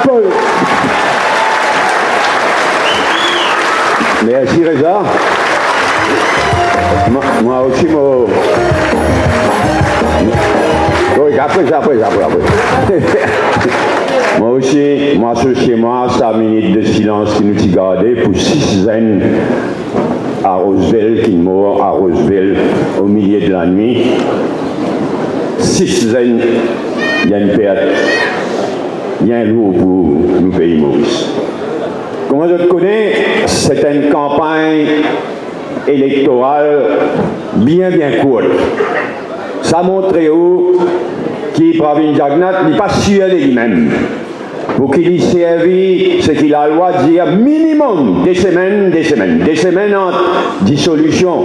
Paul. Merci Reza. Moi aussi, oui, après. Moi aussi, m'associer moi à 5 minutes de silence qui nous a gardé pour 6 ans à Roseville, qui est mort à Roseville au milieu de la nuit. 6 ans, il y a une perte. Il y a un jour pour nous pays Maurice. Comme je te connais, c'est une campagne électorale bien courte. Ça montre où qui Pravin Jagnat n'est pas sûr de lui-même. Pour qu'il y servi, ce qu'il a le droit de dire minimum des semaines entre dissolution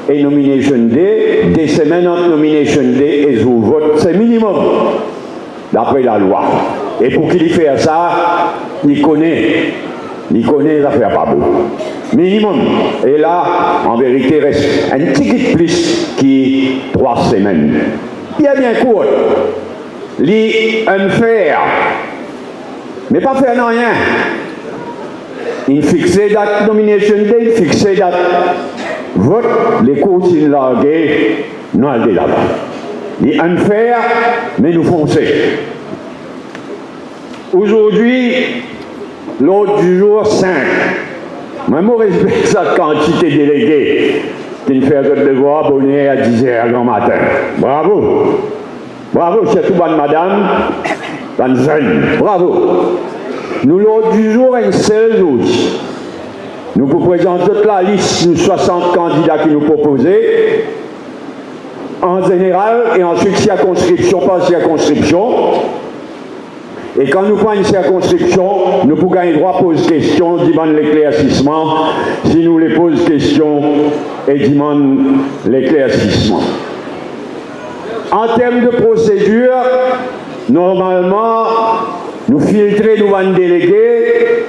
et nomination day, des semaines entre nomination day et jour vote, c'est minimum, d'après la loi. Et pour qu'il y fasse ça, il connaît les affaires pas beau. Minimum. Et là, en vérité, reste un petit peu plus qui 3 semaines. Bien court. Un faire. Mais pas faire non rien. Il fixe date nomination day, il fixe date vote, les cours s'il largué, non, elle est là-bas. Il un faire, mais nous foncer. Aujourd'hui, l'ordre du jour 5. Même au respect de cette quantité déléguée qui nous fait le devoir abonner à 10h grand matin. Bravo. Bravo, c'est tout bonne madame, bonne jeune. Bravo. Nous, l'ordre du jour, est un seul jour. Nous vous présentons toute la liste, nous 60 candidats qui nous proposaient, en général, et ensuite circonscription par circonscription. Et quand nous prenons une circonscription, nous pouvons gagner droit à poser question, demander l'éclaircissement. Si nous les posons question et demandons l'éclaircissement. En termes de procédure, normalement, nous filtrons nous délégués.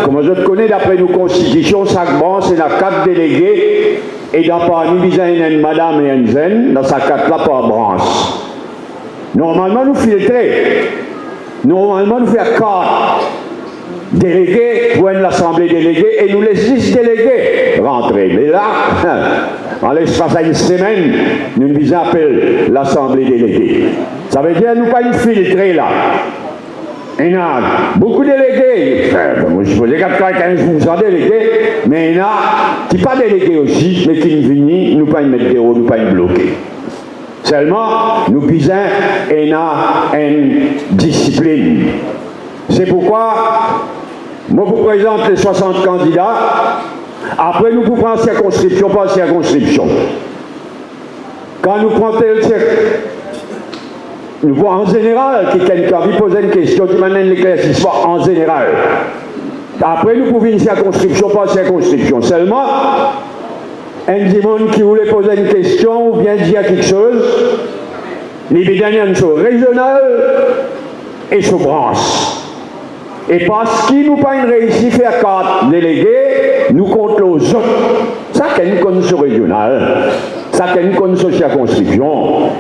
Comme je te connais, d'après nos constitutions, chaque branche, c'est la 4 délégués. Et dans parmi, il y a une madame et une zen, dans sa 4 là par branche. Normalement, nous filtrons. Normalement, nous faisons 4 délégués pour l'Assemblée déléguée et nous les 10 délégués rentrer. Mais là, en l'espace d'une semaine, nous nous appelons l'Assemblée déléguée. Ça veut dire que nous ne pas une filtrée là. Il y a beaucoup de délégués. Moi, je faisais 95% délégués, mais il y en a qui ne sont pas délégués aussi, mais qui ne viennent, nous ne pas mettre des hauts, nous ne pas bloquer. Seulement, nous disons qu'il y a une discipline. C'est pourquoi, moi vous présente les 60 candidats, après nous prenons circonscription par circonscription. Quand nous prenons nous voyons en général, quelqu'un qui pose une question qui m'amène l'éclaircissement en général. Après nous pouvons une circonscription par circonscription. Seulement, un monde qui voulait poser une question ou bien dire quelque chose, les bédaniens sont régionales et sont branches. Et parce qu'ils n'ont pas réussi à faire 4 délégués, nous comptons les autres. Ça, c'est une condition régionale. Ça, c'est une condition circonscription.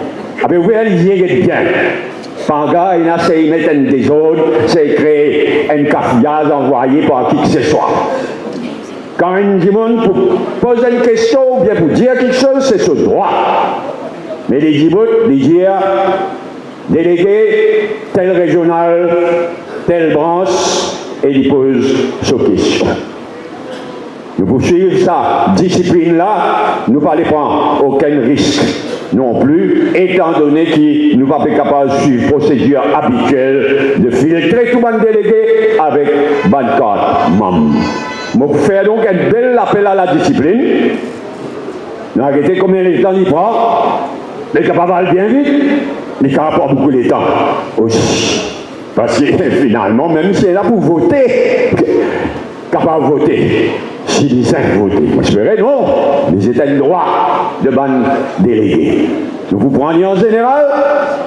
Vous voyez, il bien. Par gars, il a essayé de mettre un désordre, c'est créer un cafouillage envoyé par qui que ce soit. Quand un monde pose une question ou bien pour dire quelque chose, c'est ce droit. Mais les dibouts, les dire, délégué, tel régional, telle branche, et ils posent ce question. Nous poursuivons ça, discipline-là, nous ne prendre aucun risque non plus, étant donné que nous ne sommes pas capables de suivre la procédure habituelle de filtrer tout le monde délégué avec 24 membres. Je vais faire donc un bel appel à la discipline. Nous avons arrêté combien de temps il prend. Les capables bien vite, les capables pas beaucoup de temps aussi. Parce que finalement, même si elle est là pour voter, capable de voter. Si les 5 voter, moi je ferais non, mais c'est un droit de ban délégué. Nous vous prenions en général,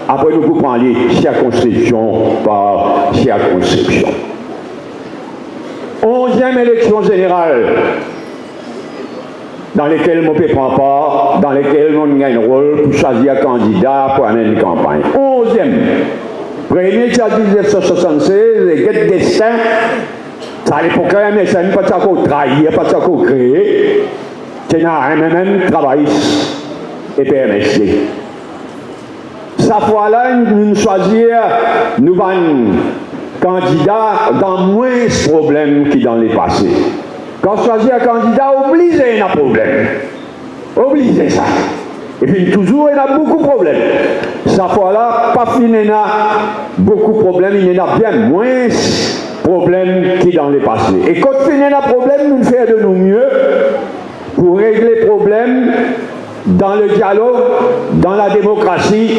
après nous vous prenions circonscription par circonscription. 11e élection générale, dans lesquelles on ne prend pas, dans lesquelles on gagne un rôle pour choisir un candidat pour amener une campagne. 11e. Premier tiers 1976, les guettes destin, ça à l'époque, mais ça n'est pas ça qu'on trahit, pas ça qu'on crée. C'est un MMM travail et PMSD. Sa fois-là, nous choisir, nous allons candidat dans moins de problèmes que dans les passés. Quand on choisit un candidat, obligé un problème. Obligé ça. Et puis toujours, il y a beaucoup de problèmes. Cette fois-là, pas fini, il y a beaucoup de problèmes, il y en a bien moins de problèmes que dans les passés. Et quand il y a un problème, nous faisons de nous mieux pour régler les problèmes dans le dialogue, dans la démocratie,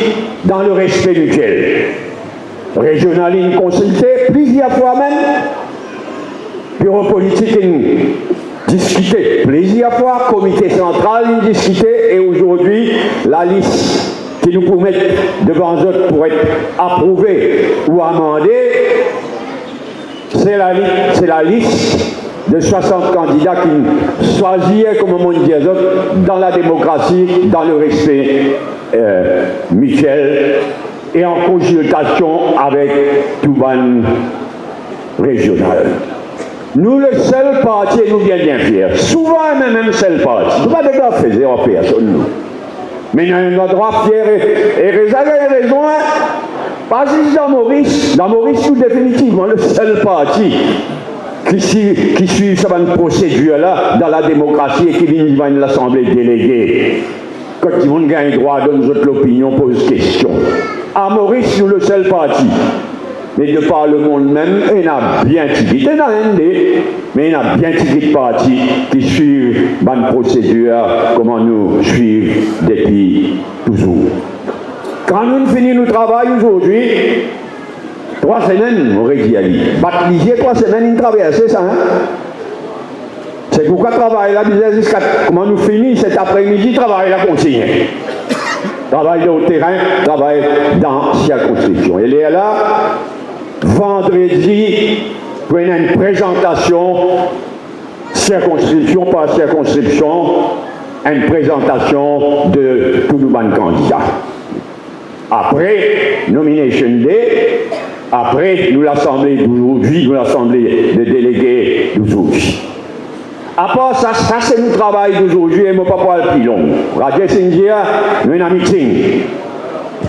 dans le respect mutuel. Régionaline consulté plusieurs fois même, bureau politique discuté plusieurs fois, comité central discuté, et aujourd'hui, la liste qui nous pour mettre devant nous pour être approuvée ou amendée, c'est la liste de 60 candidats qui choisirent, comme on dit, dans la démocratie, dans le respect mutuel et en consultation avec tout ban régional. Nous, le seul parti, nous bien fiers. Souvent, même seul parti. Nous ne pouvons pas faire en personne, nous. Mais nous avons le droit fier et vous avez raison. Pas juste dans Maurice, tout définitivement, le seul parti qui suit cette procédure-là dans la démocratie et qui vient devant l'Assemblée déléguée. Quand ils vont gagner droit, donne l'opinion, pose question. À Maurice, nous, le seul parti. Mais de par le monde même, il y a bien tigité dans l'ND, mais il y a bien tigité de partis qui suivent la procédure, comment nous suivons depuis toujours. Quand nous finissons notre travail aujourd'hui, 3 semaines, on aurait dit à lui. Baptisé 3 semaines, il travaille, c'est ça, hein? C'est pourquoi travail là, jusqu'à comment nous finissons cet après-midi, travail là continue. Travail au terrain, travail dans circonscription. Elle est là, vendredi, pour une présentation, circonscription par circonscription, une présentation de tous nos candidats. Après, nomination day, après, nous l'Assemblée d'aujourd'hui, nous l'Assemblée des délégués d'aujourd'hui. À part ça, c'est notre travail d'aujourd'hui et mon papa le plus long. Radio Sindia, nous avons un meeting.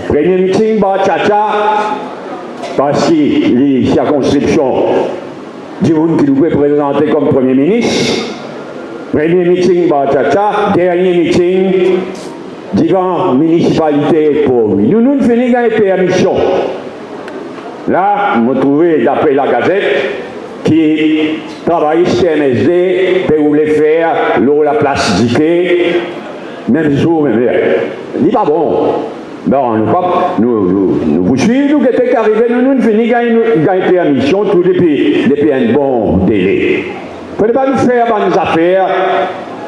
Premier meeting, Tchacha, parce que les circonscriptions du monde qui nous peut présenter comme Premier ministre. Premier meeting, Tchacha, dernier meeting, devant municipalité pour lui. Nous finissons avec permission. Là, vous trouvez, d'après la Gazette, qui travaille chez MSD, pour voulait faire l'eau, la place d'Iké, même jour, même heure. Il n'est pas bon. Bon, nous vous suivons, nous qui sommes arrivés, nous finissons gagner permission, tout depuis un bon délai. Vous ne pouvez pas nous faire des affaires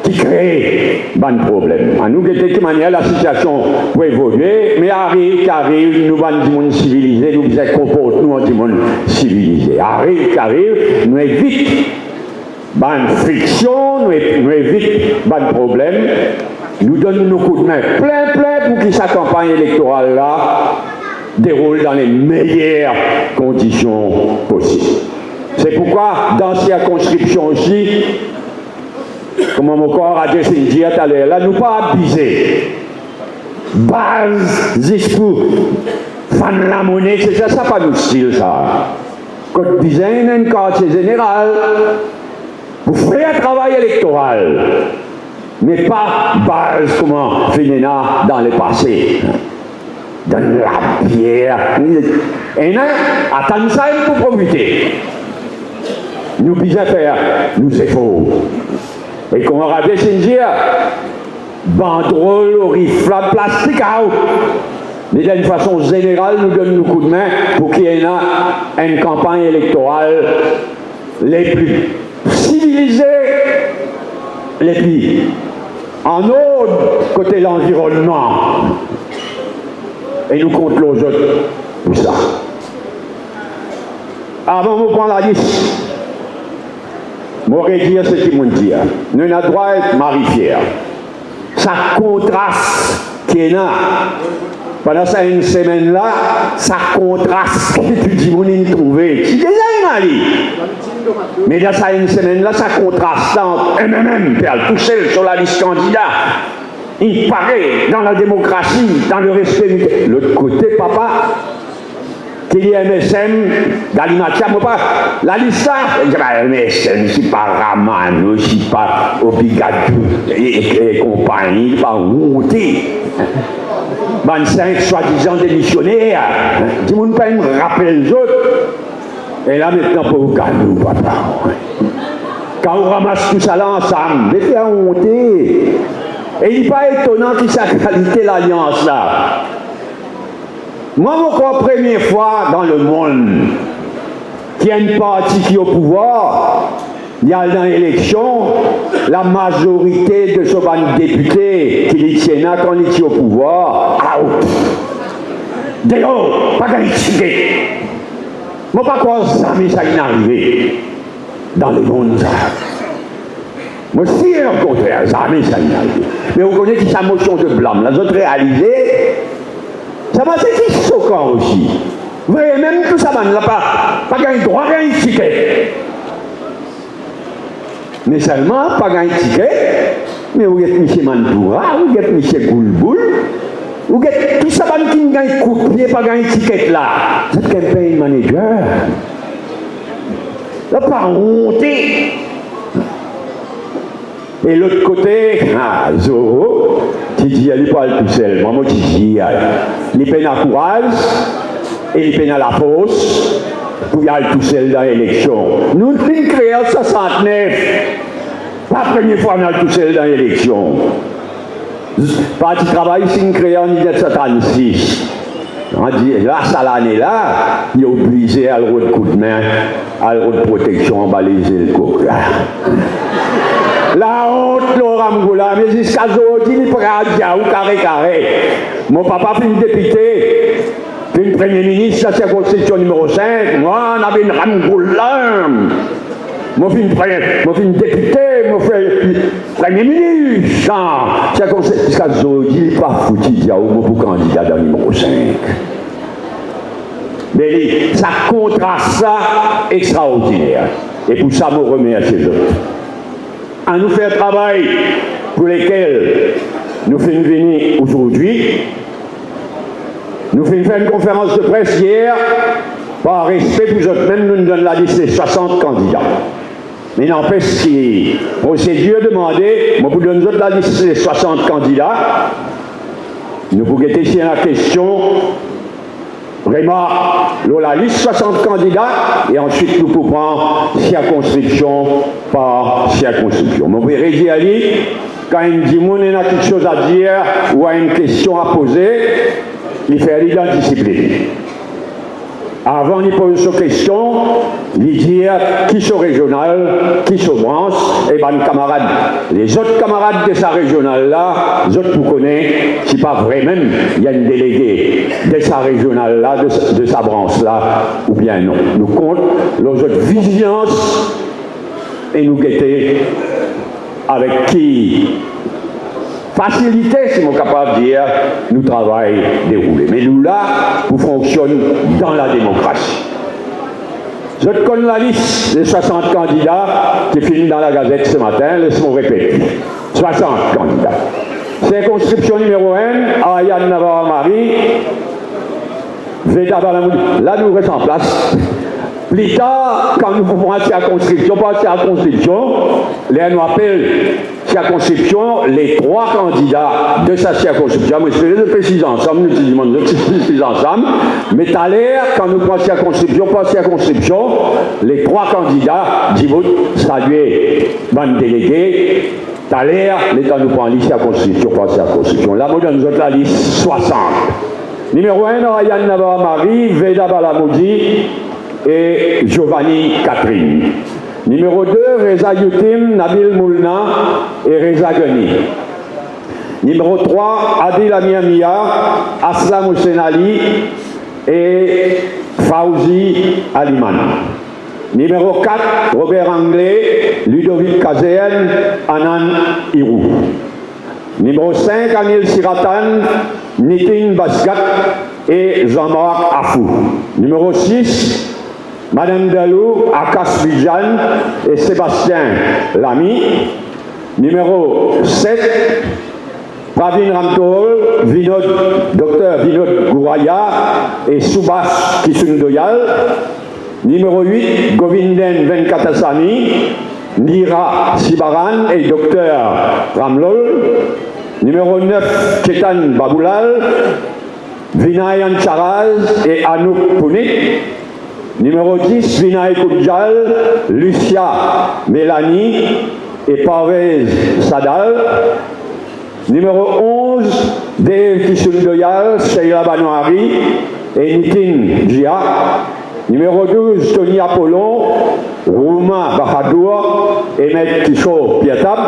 qui créent des problèmes. À nous, de toute manière, la situation peut évoluer, mais arrive, nous sommes du monde civilisé, nous nous comportons du monde civilisé. Arrive, nous évitons des frictions, nous évitons des problèmes, nous donnons nos coups de main plein pour que cette campagne électorale-là déroule dans les meilleures conditions possibles. C'est pourquoi, dans ces circonscriptions aussi, comme mon corps a dit tout à l'heure, là, nous pas abuser. Base, discours, fan la monnaie, c'est ça pas notre style, ça. Quand vous avez un quartier général, vous ferez un travail électoral, mais pas base, comment, Fénéna dans le passé. Dans la pierre. Et là, attendre ça, il faut profiter. Nous pouvons faire, nous efforts. Et comme on a dit, banderole, oriflamme, plastique, mais d'une façon générale, nous donnons nos coups de main pour qu'il y ait une campagne électorale les plus civilisées, les plus en autre côté l'environnement. Et nous comptons les autres pour ça. Avant de prendre la liste, m'aurait dit ce qu'ils m'ont dit. Nous avons le droit d'être marifiés. Ça contraste qui est là Pendant ça, une semaine là, ça contraste. Tu dis, on y trouvé. C'est déjà une allée. Mais dans ça, une semaine là, ça contraste entre MMM, tout seul sur la liste candidat. Il paraît dans la démocratie, dans le respect. L'autre côté, papa, qu'il y a MSM, Galimatia, la liste là, MSM, c'est pas Raman, c'est pas Obligatou et compagnie, pas monté. 25 soi-disant démissionnaires, tout le monde pas me rappeler les autres. Et là maintenant pour vous calmer, papa. Quand on ramasse tout ça là ensemble, mais faire monter. Et il n'est pas étonnant qu'il sa qualité l'alliance là. Moi, encore première fois dans le monde, qu'il y a une partie qui est au pouvoir, il y a dans l'élection, la majorité de ce député qui est Sénat quand il est au pouvoir, out. Dehors, pas gagné ticket. Moi, pas quoi ça, mais ça est arrivé dans le monde. Moi, si au contraire, jamais ça est arrivé. Mais vous connaissez sa motion de blâme, les autres réalisés, ça m'a été choquant aussi. Vous voyez, même tout ça, man, n'a pas gagné droit, gagné ticket. Mais seulement, pas gagné ticket, mais vous êtes M. Mandoura, vous êtes M. Goulboul, vous êtes tout ça, man, qui gagne coup de pied, pas gagné ticket là. Vous êtes campaign manager. Là, pas honté. Et l'autre côté, Zoro, tu dis, elle n'est pas tout seul. Moi, tu dis, il peine à courage et il peine à la force pour y aller tout seul dans l'élection. Nous, nous créons en 69. Pas la première fois qu'on est tout seul dans l'élection. Parti travail, c'est une créée en 1936. On dit, là, ça l'année là, il est obligé à le coup de main, à le de protection, à baliser le coq. La honte, Laurent Mgoula, mais jusqu'à aujourd'hui, il prend à dia ou carré. Mon papa fait une députée, fait une premier ministre, la circonscription numéro 5. Moi, on avait une Ramgoula. Moi, je suis une députée, moi, je suis premier ministre. Jusqu'à aujourd'hui, il n'est pas foutu dia ou pour candidat dans le numéro 5. Mais ça contraste ça extraordinaire. Et pour ça, je me remercie les autres. À nous faire travail pour lesquels nous faisons venir aujourd'hui. Nous faisons faire une conférence de presse hier. Par respect pour vous même nous donnons la liste des 60 candidats. Mais n'empêche que procédure demandée, moi vous donne la liste des 60 candidats. Nous pouvons guetter ici la question. Vraiment, la liste 60 candidats, et ensuite nous pouvons prendre circonscription par circonscription. Mon frère Régi Ali, quand il me dit qu'on a quelque chose à dire ou a une question à poser, il fait aller dans la discipline. Avant de poser cette question, il dit qui sont régional, qui sont branche, et bien camarades. Les autres camarades de sa régionale-là, les autres vous connaissez, c'est pas vrai même, il y a une déléguée de sa régionale-là, de sa branche-là, ou bien non. Nous comptons les autres vigilance et nous guetter avec qui facilité, si on est capable de dire, nous travaillons déroulé. Mais nous là, nous fonctionnons dans la démocratie. Je connais la liste des 60 candidats qui finit dans la Gazette ce matin, laisse-moi répéter. 60 candidats. Circonscription numéro 1, Ayane Navarre-Marie, Veda Balamoudi. Là, nous restons en place. Plus tard, quand nous pouvons passer à la conscription, les nous appellent circonscription, les 3 candidats de sa circonscription. Moi, je fais les précises ensemble, nous disons ensemble. Mais tout à l'heure, quand nous prenons circonscription, pas circonscription, les 3 candidats, dis-vous, saluez, bonne déléguée. Tout à l'heure, l'État nous prend liste circonscription, pas circonscription. Là, nous avons la liste 60. Numéro 1, Ayane Navarre-Marie, Veda Balamoudi et Giovanni Catherine. Numéro 2, Reza Youtim, Nabil Moulna et Reza Ghani. Numéro 3, Adil Amiamia, Aslam Hussein Ali et Fauzi Aliman. Numéro 4, Robert Anglais, Ludovic Kazéen, Anan Hirou. Numéro 5, Anil Siratan, Nitin Basgat et Jean-Marc Afou. Numéro 6, Madame Dalou, Akas Bijan et Sébastien Lamy. Numéro 7, Pravin Ramtol, Dr Vinod Gouraya et Subhas Kisundoyal. Numéro 8, Govinden Venkatasamy, Nira Sibaran et Dr Ramlol. Numéro 9, Chetan Baboulal, Vinay Ancharaz et Anouk Punit. Numéro 10, Vinay Kudjal, Lucia Mélanie et Parvez Sadal. Numéro 11, Dave Kisundoyal, Sheila Banouari et Nitin Jia. Numéro 12, Tony Apollon, Rouma Bahadour et Maître Kishore Piatab.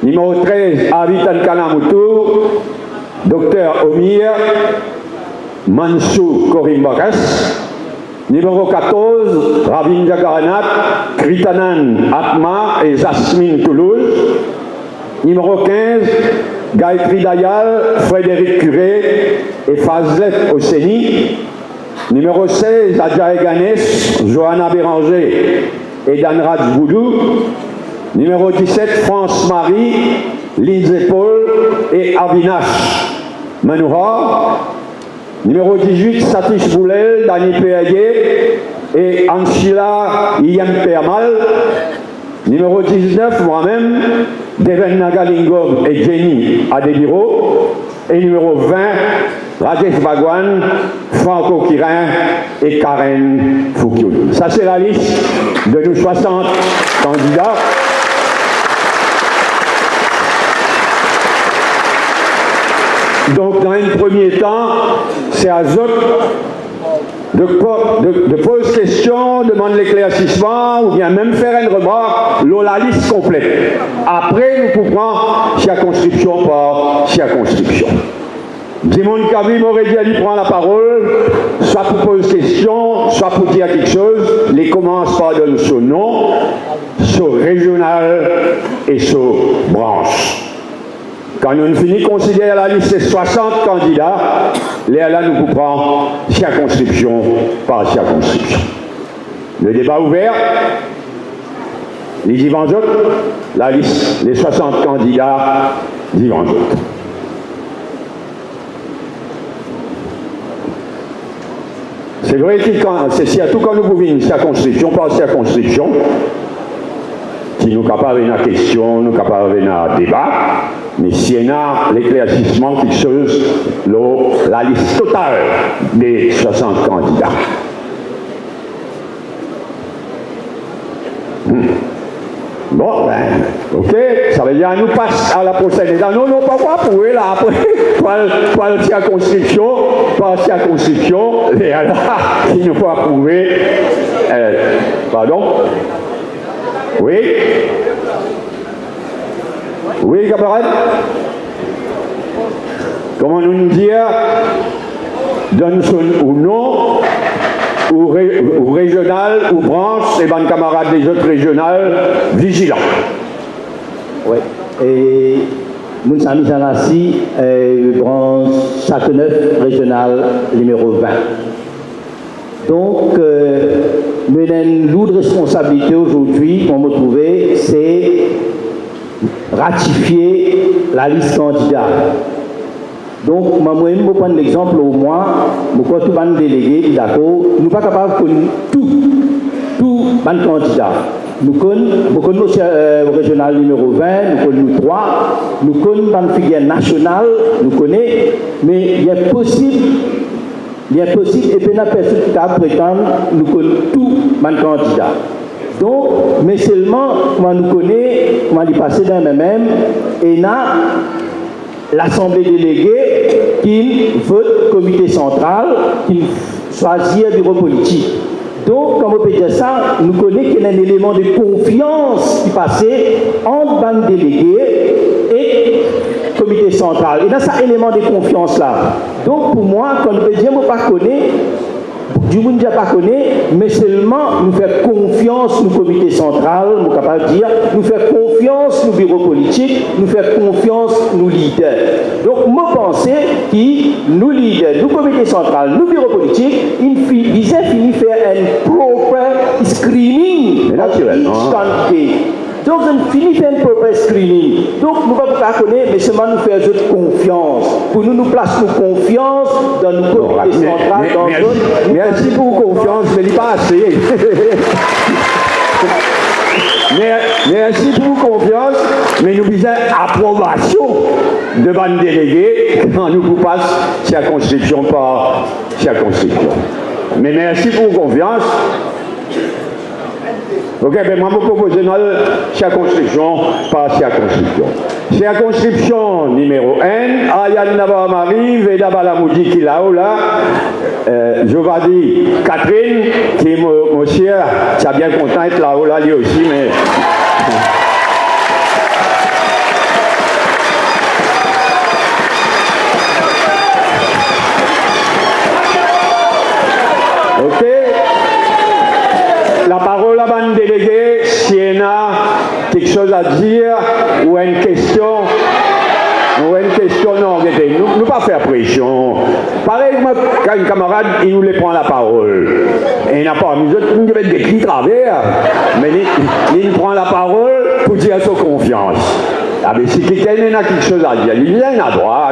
Numéro 13, Avitan Kanamutu, Dr Omir, Mansou Korimbakas. Numéro 14, Ravindra Garanat, Kritanan Atma et Jasmine Toulouse. Numéro 15, Gayatri Dayal, Frédéric Curé et Fazlet Osseni. Numéro 16, Adjaye Ganesh, Johanna Béranger et Danraj Boudou. Numéro 17, France-Marie, Lindsay Paul et Avinash Manohar. Numéro 18, Satish Boulel, Dani Péagué et Anshila Iyam-Permal. Numéro 19, moi-même, Deven Nagalingom et Jenny Adebiro. Et numéro 20, Rajesh Bhagwan, Franco Kirin et Karen Foukiou. Ça, c'est la liste de nos 60 candidats. Donc, dans un premier temps, c'est à Zot de poser question, demander l'éclaircissement, ou bien même faire une remarque, la liste complète. Après, nous pouvons circonscription par circonscription. Dimon Kavi m'aurait dit à lui prendre la parole, soit pour poser question, soit pour dire quelque chose. Les commence par donner son nom, son régional et son branche. Quand nous finissons de considérer la liste des 60 candidats, là nous coupons circonscription par circonscription. Le débat ouvert, les Ivanjot, la liste, les 60 candidats d'Ivanjot. C'est vrai que c'est surtout quand nous pouvons circonscription par circonscription, qui nous capables de la question, nous capables de la débat, mais s'il y a l'éclaircissement qui chose la liste totale des 60 candidats. Bon, ben, ok, ça veut dire nous passe à la prochaine étape. Non, pas quoi pour là, après, par la circonscription, et alors, il nous faut approuver. Pardon? Oui? Oui, camarade? Comment nous dire, donne son ou non, ou régional, ou branche, et ben camarades des autres régionales, vigilants. Oui. Et Mounsami Sanassi, branche Châteauneuf, régional numéro 20. Donc, nous avons une lourde responsabilité aujourd'hui pour me trouver, c'est ratifier la liste candidat. Donc, moi, je vais prendre l'exemple au moins, pourquoi tout le délégué, d'accord, nous ne sommes pas capables de connaître tout le candidat. Nous connaissons le régional numéro 20, nous connaissons 3, nous connaissons la figure nationale, nous connaissons, mais il est possible, et puis la personne qui a prétendre, nous connaissons tout le candidat. Donc, mais seulement, comment nous connaissons, comment il passe dans le même, et là, l'Assemblée déléguée qui vote comité central, qui choisit un bureau politique. Donc, comme on peut dire ça, nous connaissons qu'il y a un élément de confiance qui passait entre le délégué et le comité central. Et dans cet élément de confiance-là, donc pour moi, quand on peut dire, on ne pas connaître du monde déjà pas connaît, mais seulement nous faire confiance nous comité central, nous capable de dire, nous faire confiance nous bureau politique, nous faire confiance nous leaders. Donc moi pensais que nous leaders, nous comité central, nous bureau politique, ils finissent faire un proper screening naturellement. Donc, on finit faire un proper screening. Donc, nous ne pouvons pas connaître, mais seulement nous faire autre confiance. Pour nous placer confiance dans nos comités centrales, dans notre... Merci pour vos confiance, mais il n'est pas assez. Merci pour vos confiance, mais nous disons approbation devant le délégué quand nous vous passe circonscription par circonscription. Mais merci pour vos confiance. Ok, ben moi, je propose une circonscription par circonscription. Circonscription numéro 1, Ayan Nabamari, Veda Balamoudi qui là, je vais dire Catherine, qui est mon cher, ça bien content d'être là, lui aussi, mais. Ok. La parole à bande déléguée, s'il y a quelque chose à dire ou une question, non, nous ne pas faire pression. Pareil, quand un camarade, il nous prend la parole. Et il n'a pas, nous devons des petits travers, mais il prend la parole pour dire son confiance. Ah, mais si quelqu'un a quelque chose à dire, il a droit,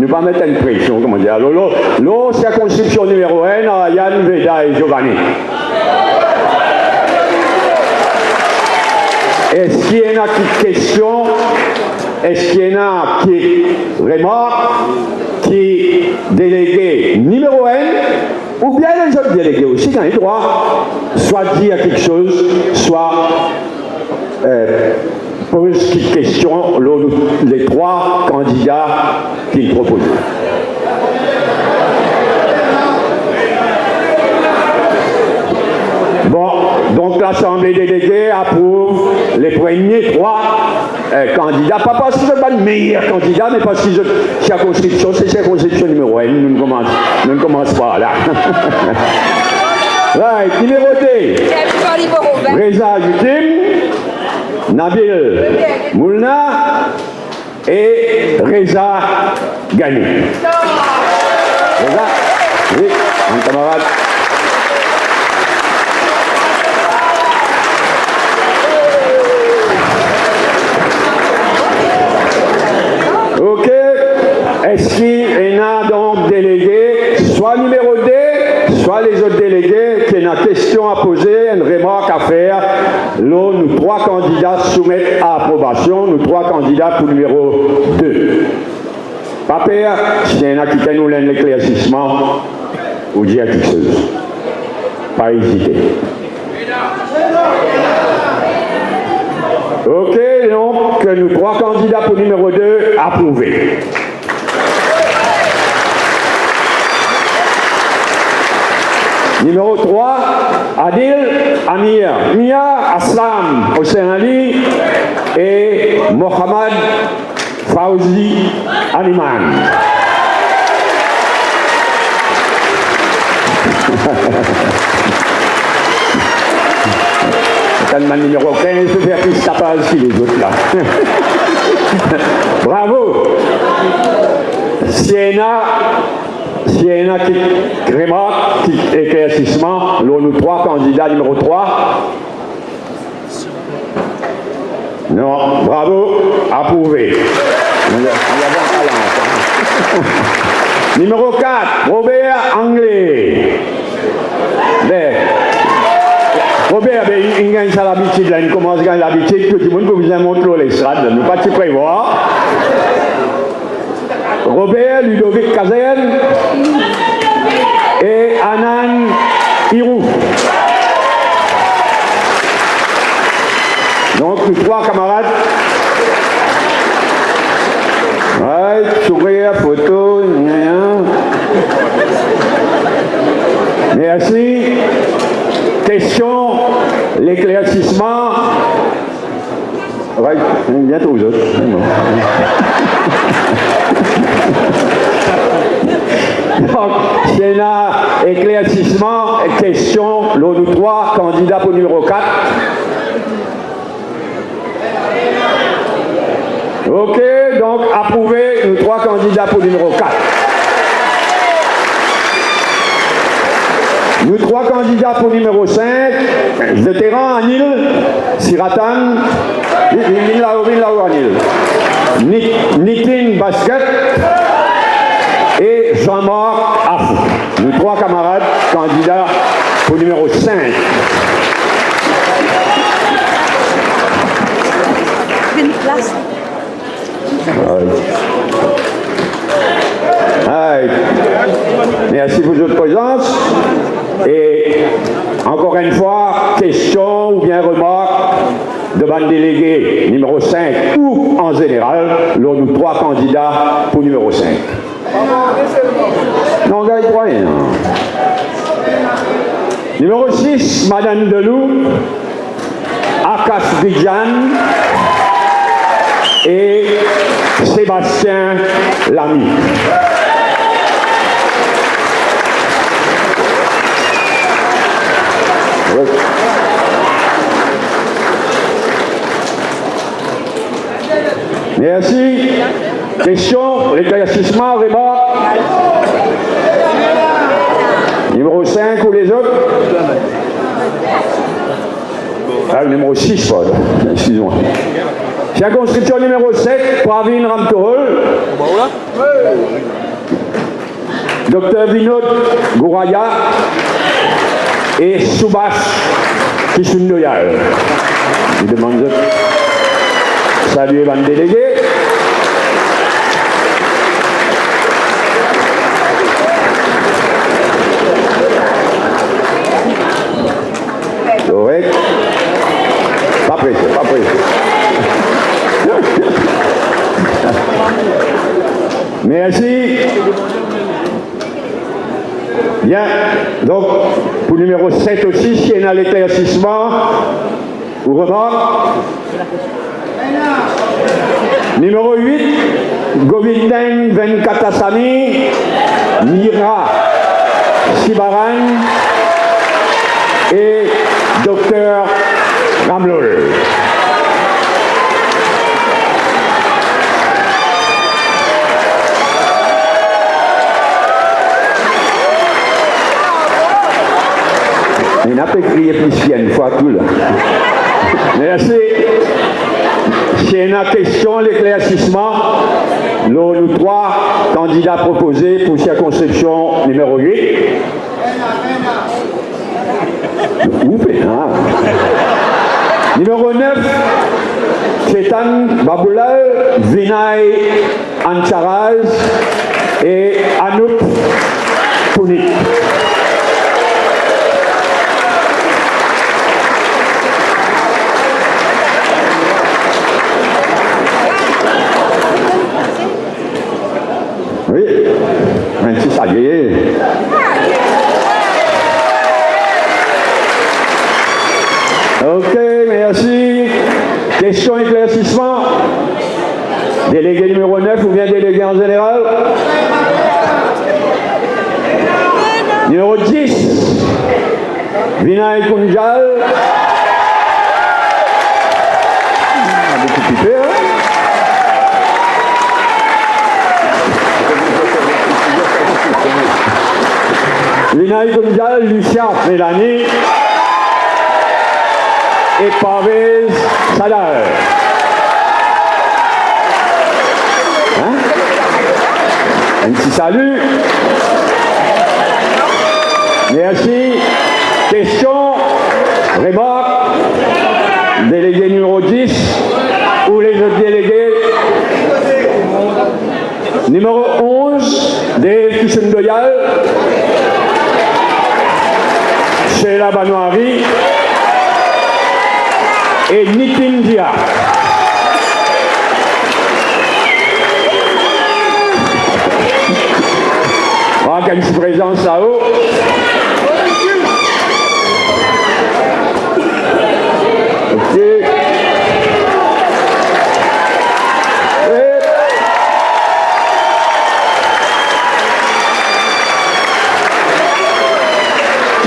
ne pas mettre une pression, comment dire. Là, circonscription numéro 1, Yann, Veda et Giovanni. Est-ce qu'il y en a qui questions? Est-ce qu'il y en a qui remarquent? Qui délégué numéro 1? Ou bien les autres délégués aussi ont le droit, soit dire quelque chose, soit pose une question, les trois candidats qu'ils proposent. Bon, donc l'Assemblée déléguée approuve les premiers trois candidats, pas parce qu'ils sont pas le meilleur candidat, mais parce qu'ils ont circonscription, c'est circonscription numéro 1, nous ne commençons pas là. Right, numéro 2, Reza Yutim, Nabil Moulna et Reza Gani. Reza, oui, mon camarade. Ok, est-ce qu'il y en a donc délégués, soit numéro 2, soit les autres délégués qui ont une question à poser, une remarque à faire. Là, nous trois candidats soumettent à approbation, nous trois candidats pour numéro 2. Pas peur, s'il y en a qui nous l'éclaircissement, ou dire quelque chose. Pas hésiter. Ok, donc nous trois candidats pour numéro 2 approuvés. Numéro 3, Adil Amir, Mia Aslam Hossein et Mohamed Fauzi Animan. Le numéro 15 peut faire plus tapage que les autres là. Bravo. S'il y en a qui remarquent, qui éclaircissement, nous trois candidats numéro 3. Non, bravo, approuvé. Numéro 4, Robert Anglais. Robert, il gagne ça l'habitude, là, il commence à gagner l'habitude, tout le monde peut vous montrer l'estrade, nous pas te prévoir. Robert Ludovic Kazen et Anan Hirou. Donc, nous trois camarades. Ouais, sourire, photo, merci. Question, l'éclaircissement. Ouais, bientôt aux autres. Donc, Sénat, éclaircissement, question, nous trois, candidats pour numéro 4. Ok, donc approuvé, nous trois candidats pour numéro 4. Nous trois candidats pour numéro 5, vétéran Anil, Siratan, Anil, Nitin Basket et Jean-Marc Afou. Nous trois camarades candidats pour numéro 5. Une place. Merci pour votre présence. Et encore une fois, question ou bien remarque devant le délégué numéro 5 ou en général, nous trois candidats pour numéro 5. Non, gagne rien. Numéro 6, Madame Delou, Akash Bidjan et Sébastien Lamy. Merci. Question, l'éclaircissement, remarque. Numéro 5 ou les autres? Ah, numéro 6, Paul. Excuse-moi. Circonscription numéro 7, Pravin Ramtohol. Dr Vinod Gouraya et Subhash Kissundoyal. Je demande de saluer le délégué. Correct. Pas pressé, pas pressé. Merci. Bien. Donc, pour le numéro 7 aussi, s'il y a un éclaircissement, ou remarque. Numéro 8, Govindan Venkatasamy, Mira Sibaran et Dr Ramlol. Il n'a pas crié plus qu'une fois tout là. Merci. C'est une question, l'éclaircissement. Nous trois candidats proposés pour circonscription numéro 8. Numéro 9, Chetan Babulal, Vinay Ancharaz et Anup Punit. Oui, merci, ça y est. Ok, merci. Question éclaircissement. Délégué numéro 9 ou bien délégué en général? Numéro 10, Vinay Kunjal. Beaucoup plus fait, hein? Vinay Kunjal, Lucia Mélanie et Pavez Sadar. Hein? Un petit salut. Merci. Question, remarque, délégué numéro 10 ou les autres délégués. Numéro 11, Dave Kissundoyal, Sheila Banouari et Nitin Dia. On a une présence là-haut. Ok.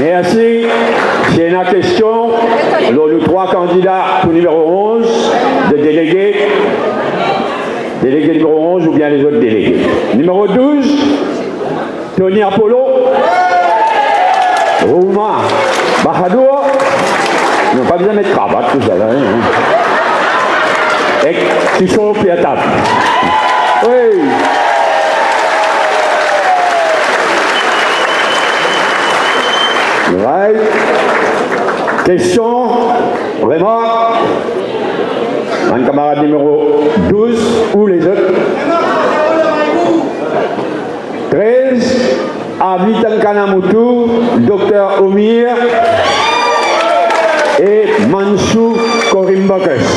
Merci. C'est une question. Alors, nous trois candidats pour numéro 11, de délégués. Délégué numéro 11 ou bien les autres délégués. Numéro 12, Tony Apollo. Rouma Bahadour. Ils n'ont pas besoin de mettre cravate, tout ça là. Hein. Et tu chauffes puis à table. Oui. Right. Question, vraiment. Un camarade numéro 12 ou les autres. 13, Avitan Kanamutu, Dr Omir et Mansou Korimbakas.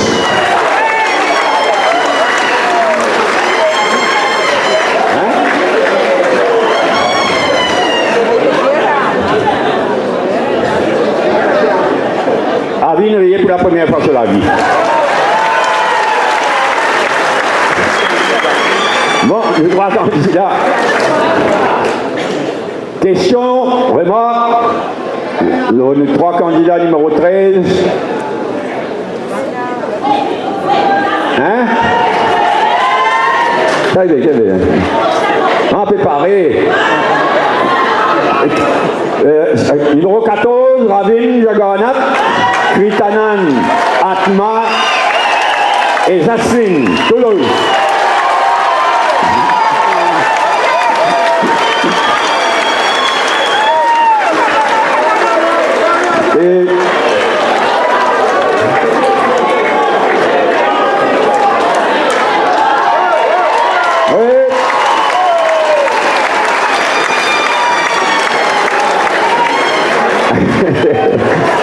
Avin réveillé pour la première fois sur la vie. Bon, les trois candidats. Question, remarque. Les trois candidats numéro 13. Hein? Ça y est, on peut parer. Numéro 14, Ravin Jagannath, Kritanan, Atma et Jasmine, Toulouse. Et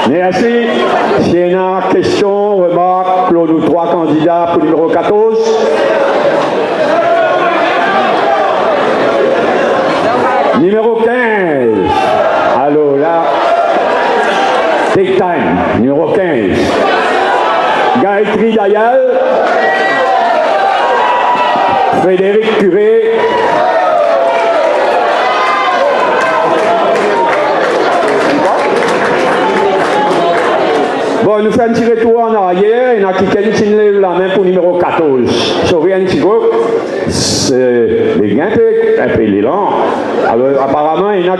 merci. S'il y a une question, remarque, pour nous trois candidats pour le numéro 14. Numéro 15. Alors là, take time. Numéro 15. Gayatri Dayal, Frédéric Curé, bon, nous faisons un petit retour en arrière. Il y en a qui lève la main pour numéro 14. Sauver un petit peu. C'est un peu l'élan. Alors, apparemment, il y en a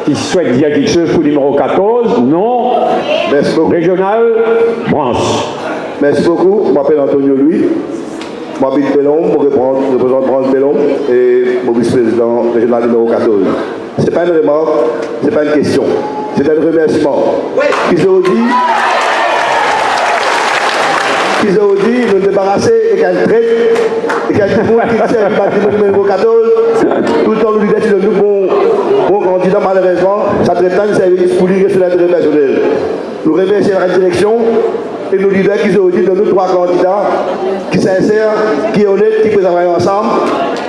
qui souhaitent dire quelque chose pour numéro 14. Non. Merci beaucoup. Régional, Branche. Merci beaucoup. Je m'appelle Antonio Louis. Je m'habite Bellon, je représente Branche Bellon et mon vice-président régional numéro 14. Ce n'est pas une remarque, ce n'est pas une question. C'est un remerciement. Qui se dit, nous débarrasser et qu'elle traite, et qu'elle dit, qui sert du bâtiment numéro 14, tout le temps nous dit que nous, bon candidat, malheureusement, ça traite tant de service pour lui sur l'intérêt personnel. Nous remercions la direction et nous disons qu'ils ont dit de nous trois candidats qui sincères, qui honnêtes, qui peuvent travailler ensemble.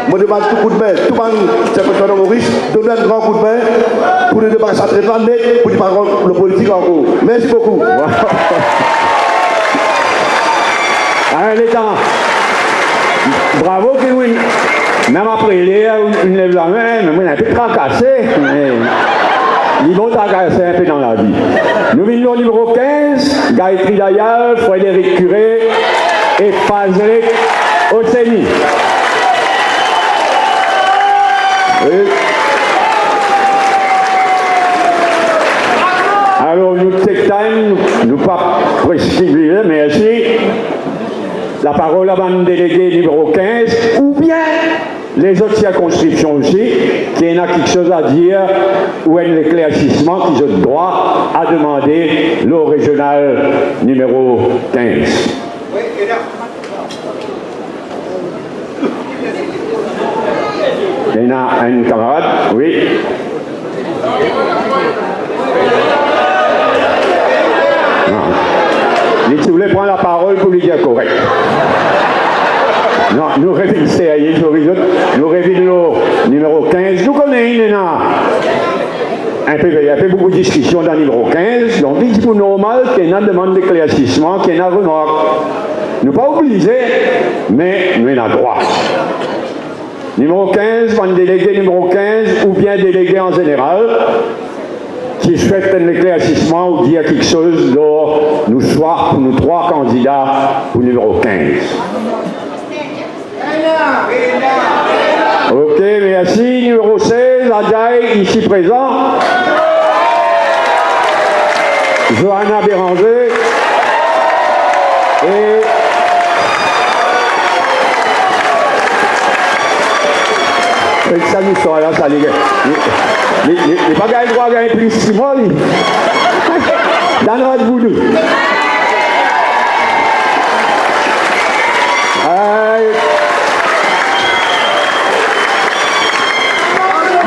Moi, je demande tout coup de main, tout le monde, c'est un peu Maurice, donner un grand coup de main pour nous débarrasser à traitement net, pour le politique en cours. Merci beaucoup. Allez, les temps. Bravo, Kewin. Même après, il lève la main, mais moi, il est un peu tracassé. Ils vont tracasser un peu dans la vie. Nous venons au numéro 15, Gayatri Dayal, Frédéric Curé et Fazrek Otseni. Oui. Alors, nous, take time, nous pas préciser, merci. La parole à mon délégué numéro 15, ou bien les autres circonscriptions aussi, qui en a quelque chose à dire, ou un éclaircissement qu'ils ont droit à demander l'eau régional numéro 15. Oui, et là. Il y en a un camarade, oui. Non. Si vous voulez prendre la parole pour lui dire correct. Non, nous révisons nous révisons le numéro 15. Nous connaissons un peu beaucoup de discussions dans le numéro 15. Donc, il est normal qu'il y ait une demande d'éclaircissement, qu'il y ait une remarque. Nous ne pas obligés, mais nous avons droit. Numéro 15, un délégué numéro 15, ou bien délégué en général. qui souhaite un éclaircissement ou dire quelque chose dont nous soir pour nous trois candidats au numéro 15. Ok, merci. Numéro 16, Adjaï, ici présent. Johanna Béranger. Et ça nous sort là, ça les gars. Les bagages droits gagnent plus 6 mois, lui. Dans notre boulot.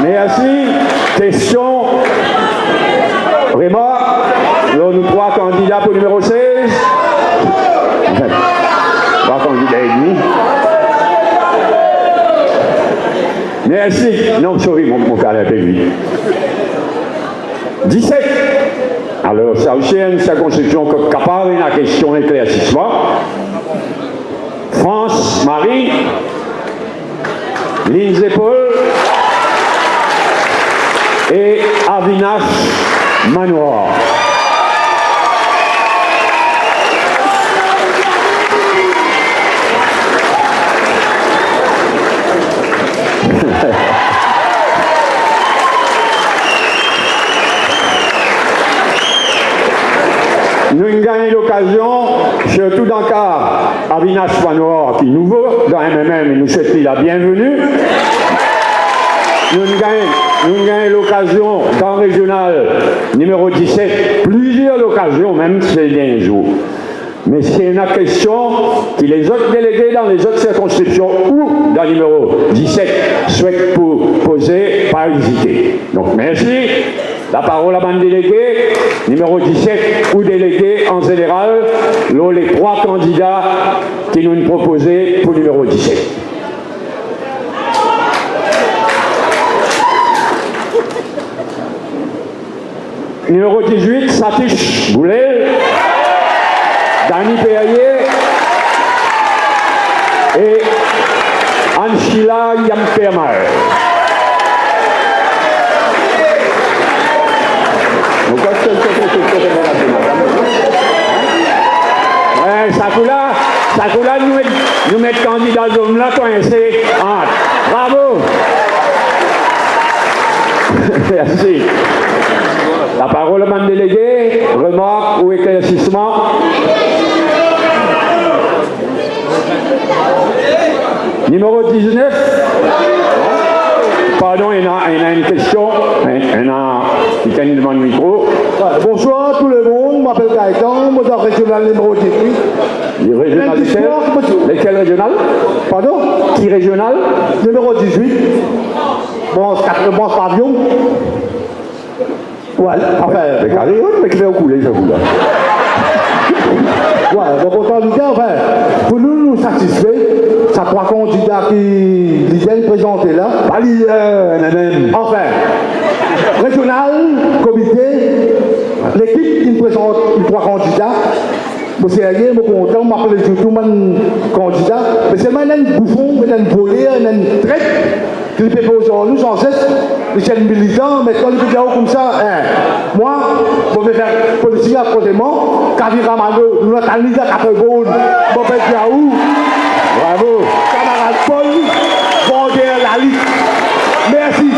Merci. Question. Remarque. Nous trois candidats pour le numéro 16. Trois candidats et demi. Merci. Non, sorry, mon carré est vite. 17. Alors, ça aussi, une circonscription capable de la question d'éclaircissement. France, Marie, Lindsay Paul et Avinash Manoir. Nous avons gagné l'occasion, surtout dans le cas Avinash Manoir qui est nouveau dans MMM et nous souhaitons la bienvenue. Nous avons gagné l'occasion dans le régional numéro 17, plusieurs occasions même ces derniers jours. Mais c'est une question que les autres délégués dans les autres circonscriptions ou dans le numéro 17 souhaitent pour poser par hésiter. Donc merci. La parole à mon délégué, numéro 17 ou délégué en général, les trois candidats qui nous ont proposés pour le numéro 17. Numéro 18, Satish Boulel, Dani Perrier et Anshila Yampermal. Sakula nous met candidat d'homme là, coincé. Bravo. Merci. La parole à mon délégué, remarque ou éclaircissement. Numéro 19. Pardon, il y a une question. Il demande le micro. Bonsoir tout le monde, je m'appelle Gaëtan, je suis régional numéro 18. Régional lesquels régional? Pardon? Qui régional? Numéro 18. Bon pavillon. Voilà, enfin. Mais carré, mais qui va couler, ça coule. Ouais, donc autant dire, enfin, pour nous satisfait, ça trois candidats qui viennent présenter là. Pas même. Enfin, régional, comité, l'équipe qui nous présente les trois candidats. Je suis allé, je suis content, je m'appelle tout le monde candidat. Mais c'est maintenant un bouffon, un volé, un traite. Qui peut aujourd'hui sans cesse, les chaînes militants, mais quand ils peuvent comme ça, moi, je vais faire politique à côté de moi, Kavi Ramano, nous avons un candidat à Capebone, je vais faire Yaou. Bravo. Camarade Paul, Border la liste. Merci.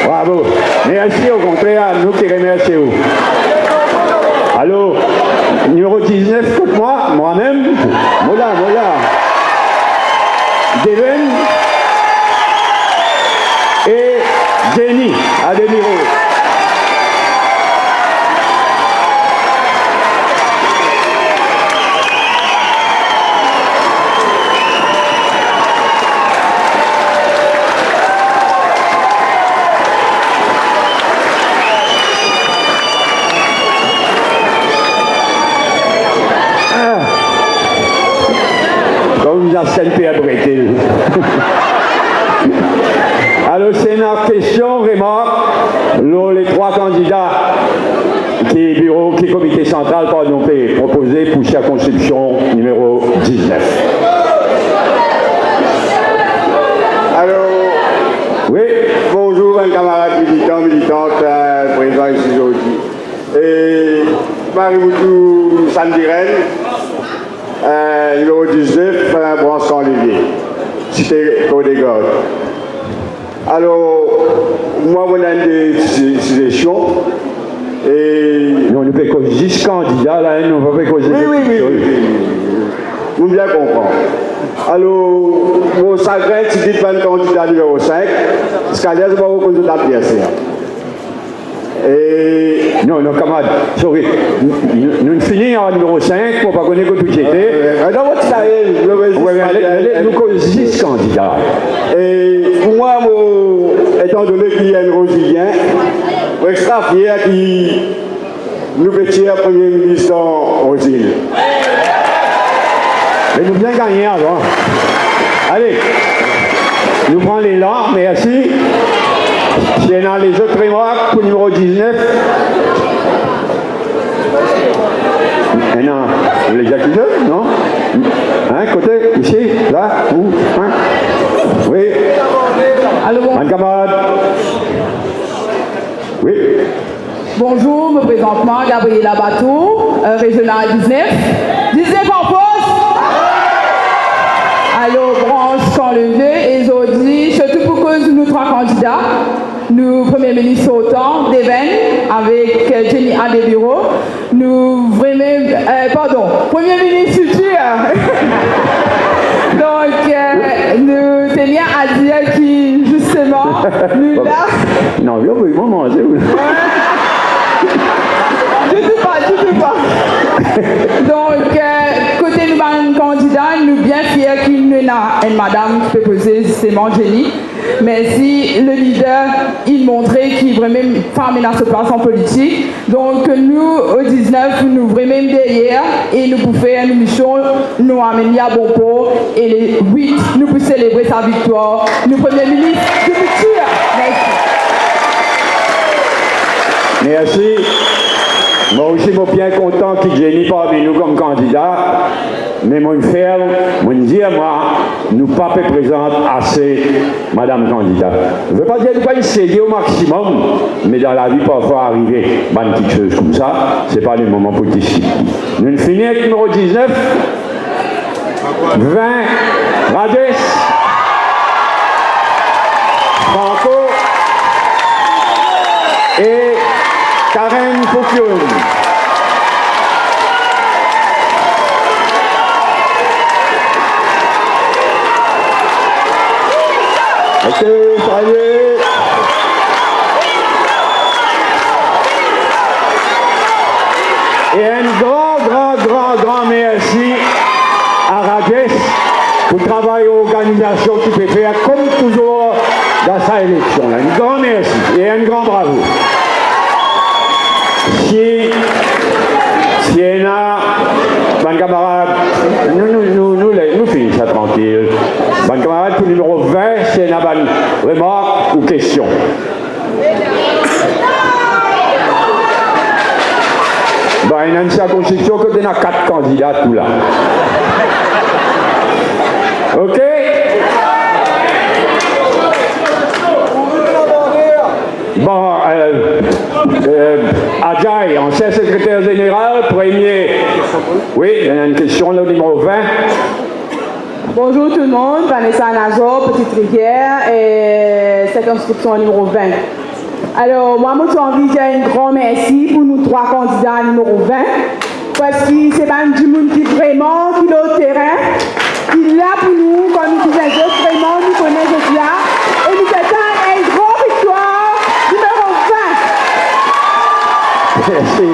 Bravo. Merci au contraire, nous qui remercions. Allô, numéro 19, écoute-moi, moi-même, Mola. Deven et Jenny Ademiro. Comme vous avez abrité. Alors, c'est une question, remarque. Les trois candidats qui comité central pardon, proposé pour circonscription numéro 19. Alors, oui. bonjour, un camarade militante, présent ici aujourd'hui. Marie-Boutou Sandiren, numéro 19, Branscan-Olivier, cité Côte-des-Gordes. Alors, moi, on a des suggestions. Et... Non, on ne fait que 10 candidats, là, on ne fait que 10 Oui. Vous bien comprendre. Alors, mon sacré, si dites pas le candidat numéro 5, ce qu'il y a, c'est pas beaucoup de pièce. Et... Non, camarade, sorry. Nous finissons en numéro 5, pour ne pas connaître que tout était. Dans votre carrière, nous avons 10 candidats. Et pour moi, étant donné qu'il y a un Rosilien, je suis extra fier qui nous fait Premier ministre en Rosile. Mais nous bien gagner avant. Allez, nous prenons l'élan, merci. S'il y en a les autres remarques pour le numéro 19. Il y en a, vous les acquis non? Hein, côté, ici, là, où? Hein? Oui. Allô, Un camarade. Oui. bonjour, me présente moi, Gabriela Bateau, régional 19. 19 en pause. Allô, branche sans lever, et aujourd'hui, surtout pour cause de nous trois candidats, nous, Premier ministre autant, Deven, avec Jenny Adebiro, nous vraiment, Premier ministre futur. Donc, nous tenions à dire qui, justement, nous là. Non, viens, oui, maman, c'est où? Je ne sais pas. Donc, côté nous, candidat, nous bien fiers qu'il y a une madame qui peut poser justement Jenny. Mais si le leader, il montrait qu'il vraiment femme dans ce place en politique. Donc, nous, au 19, nous vraiment derrière et nous pouvons faire une mission, nous amener à bon port. Et les 8, nous pouvons célébrer sa victoire. Nous, Premier ministre du futur. Merci. Merci. Moi aussi, je suis bien content qu'il y ait parmi nous comme candidat. Mais mon frère, mon dire, nous pas présente assez, madame candidate. Je ne veux pas dire qu'il faut essayer au maximum, mais dans la vie, parfois, arriver à une petite chose comme ça, ce n'est pas le moment pour discuter. Nous finissons avec le numéro 19, 20, Rades, Franco et Karen Foucault. Ok, salut. Et un grand merci à Rajesh pour le travail et l'organisation qui peut faire comme toujours dans sa élection. Un grand merci et un grand bravo. Si il y en a, bon camarade, nous finissons ça tranquille. Bon camarade, pour le numéro 20, s'il y en a une remarque ou question. Bah, il y a une circonscription que il y a 4 candidats tout là. Ok? Bon, Adjaï, ancien secrétaire général, premier. Oui, il y a une question là au numéro 20. Bonjour tout le monde, Vanessa Nazo, Petite Rivière, et circonscription numéro 20. Alors, moi, je envie de dire un grand merci pour nous trois candidats numéro 20, parce que c'est pas du monde qui vraiment, qui est au terrain, qui est là pour nous, comme nous disons, vraiment, nous connaissons là, et nous faisons une grande victoire numéro 20. Merci.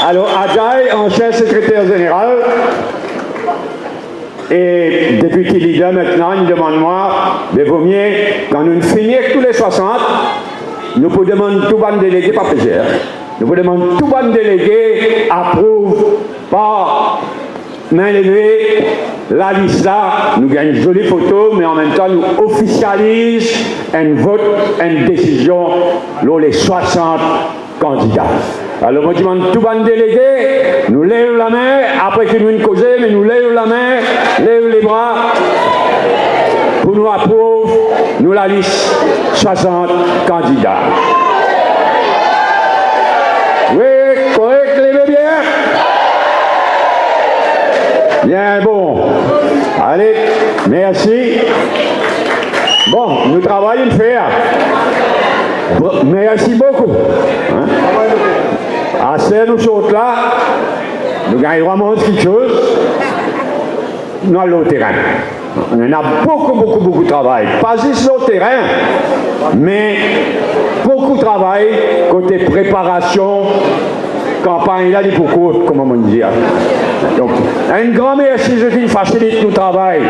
Alors, Adjaï, ancien secrétaire général, et député leader maintenant, il demande moi, mais vaut mieux, quand nous finissons tous les 60, nous pouvons demander tout le délégué, pas plaisir. Nous pouvons demander tout le délégué approuve par main levée la liste là. Nous gagnons une jolie photo, mais en même temps, nous officialisons un vote, une décision pour les 60 candidats. Alors, moi, je demande tout le délégué, nous lèvons la main, après que nous causons, mais nous lèvons la main, lèvons les bras, pour nous approuver, nous la liste, 60 candidats. Oui, correct, les Ben bon, allez, merci. Bon, nous travaillons faire. Merci beaucoup. Hein? Assez nous autres là, nous gagnons vraiment quelque chose. Nous allons au terrain. On a beaucoup de travail. Pas juste sur le terrain, mais beaucoup de travail côté préparation, campagne là, pour court, comment on dit. Donc, un grand merci, je dis, facilite notre travail.